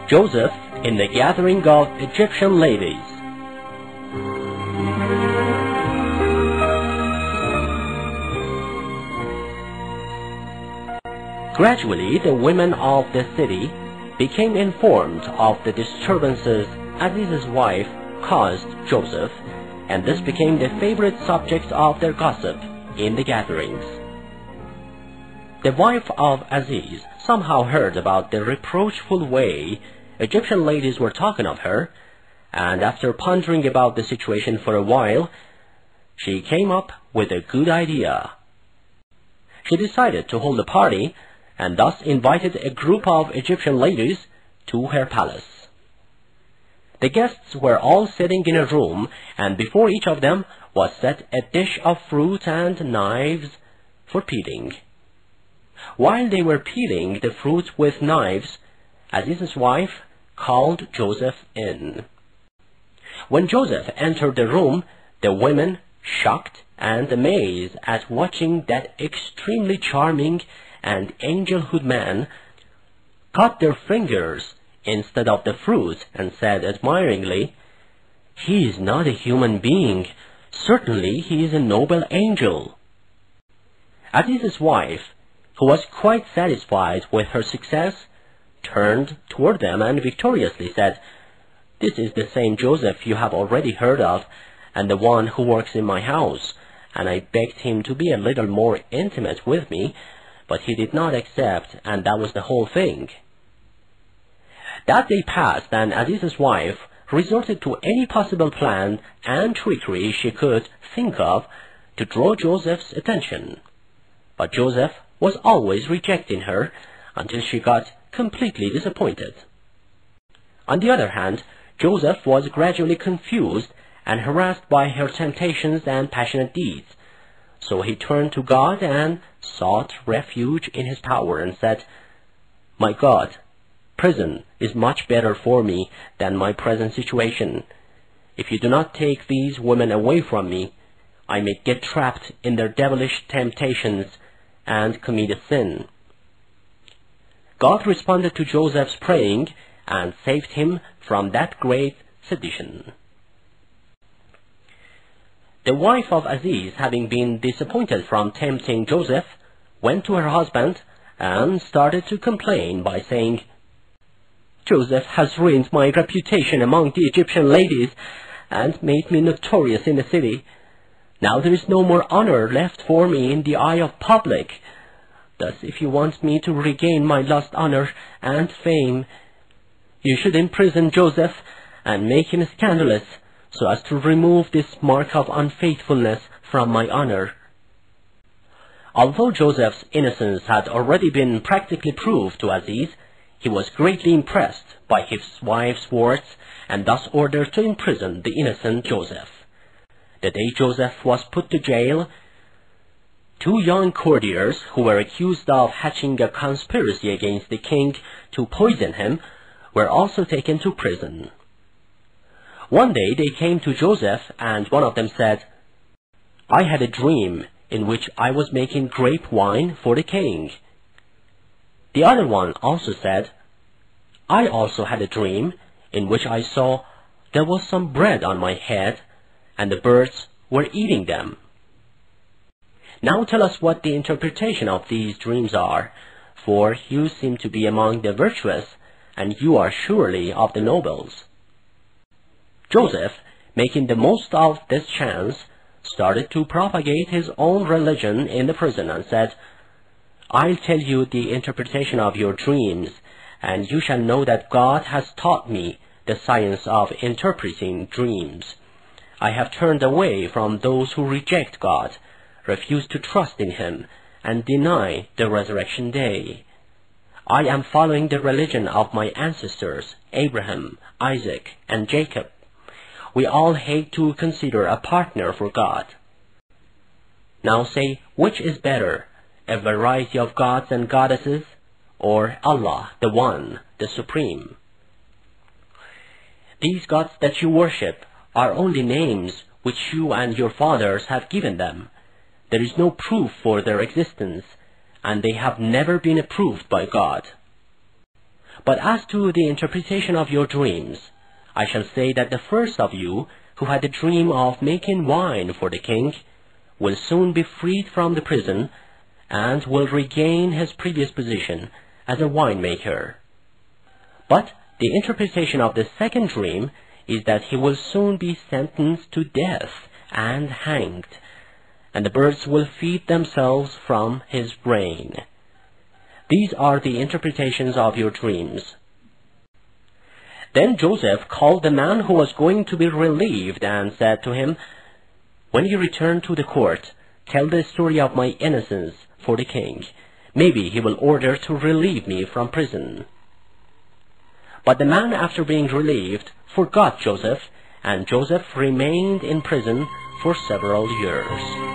Joseph in the gathering of Egyptian ladies. Gradually, the women of the city became informed of the disturbances Aziz's wife caused Joseph, and this became the favorite subject of their gossip in the gatherings. The wife of Aziz somehow heard about the reproachful way Egyptian ladies were talking of her, and after pondering about the situation for a while, she came up with a good idea. She decided to hold a party and thus invited a group of Egyptian ladies to her palace. The guests were all sitting in a room, and before each of them was set a dish of fruit and knives for peeling. While they were peeling the fruit with knives, Aziz's wife called Joseph in. When Joseph entered the room, the women, shocked and amazed at watching that extremely charming and angelhood man, cut their fingers instead of the fruit and said admiringly, "He is not a human being. Certainly he is a noble angel." Aziz's wife, who was quite satisfied with her success, turned toward them and victoriously said, "This is the same Joseph you have already heard of, and the one who works in my house, and I begged him to be a little more intimate with me, but he did not accept, and that was the whole thing." That day passed, and Aziz's wife resorted to any possible plan and trickery she could think of to draw Joseph's attention. But Joseph was always rejecting her until she got completely disappointed. On the other hand, Joseph was gradually confused and harassed by her temptations and passionate deeds. So he turned to God and sought refuge in his power and said, "My God, prison is much better for me than my present situation. If you do not take these women away from me, I may get trapped in their devilish temptations and commit a sin." God responded to Joseph's praying and saved him from that great sedition. The wife of Aziz, having been disappointed from tempting Joseph, went to her husband and started to complain by saying, "Joseph has ruined my reputation among the Egyptian ladies and made me notorious in the city. Now there is no more honor left for me in the eye of public. Thus, if you want me to regain my lost honor and fame, you should imprison Joseph and make him scandalous, so as to remove this mark of unfaithfulness from my honor." Although Joseph's innocence had already been practically proved to Aziz, he was greatly impressed by his wife's words and thus ordered to imprison the innocent Joseph. The day Joseph was put to jail, 2 young courtiers who were accused of hatching a conspiracy against the king to poison him were also taken to prison. One day they came to Joseph, and one of them said, "I had a dream in which I was making grape wine for the king." The other one also said, "I also had a dream in which I saw there was some bread on my head, and the birds were eating them." Now tell us what the interpretation of these dreams are, for you seem to be among the virtuous, and you are surely of the nobles. Joseph, making the most of this chance, started to propagate his own religion in the prison and said, "I'll tell you the interpretation of your dreams, and you shall know that God has taught me the science of interpreting dreams. I have turned away from those who reject God, refuse to trust in Him, and deny the resurrection day. I am following the religion of my ancestors, Abraham, Isaac, and Jacob. We all hate to consider a partner for God. Now say, which is better, a variety of gods and goddesses, or Allah, the One, the Supreme? These gods that you worship are only names which you and your fathers have given them. There is no proof for their existence, and they have never been approved by God. But as to the interpretation of your dreams, I shall say that the first of you, who had the dream of making wine for the king, will soon be freed from the prison, and will regain his previous position as a winemaker. But the interpretation of the second dream is that he will soon be sentenced to death and hanged, and the birds will feed themselves from his brain. These are the interpretations of your dreams. Then Joseph called the man who was going to be relieved and said to him, "When you return to the court, tell the story of my innocence for the king. Maybe he will order to relieve me from prison." But the man, after being relieved, forgot Joseph, and Joseph remained in prison for several years.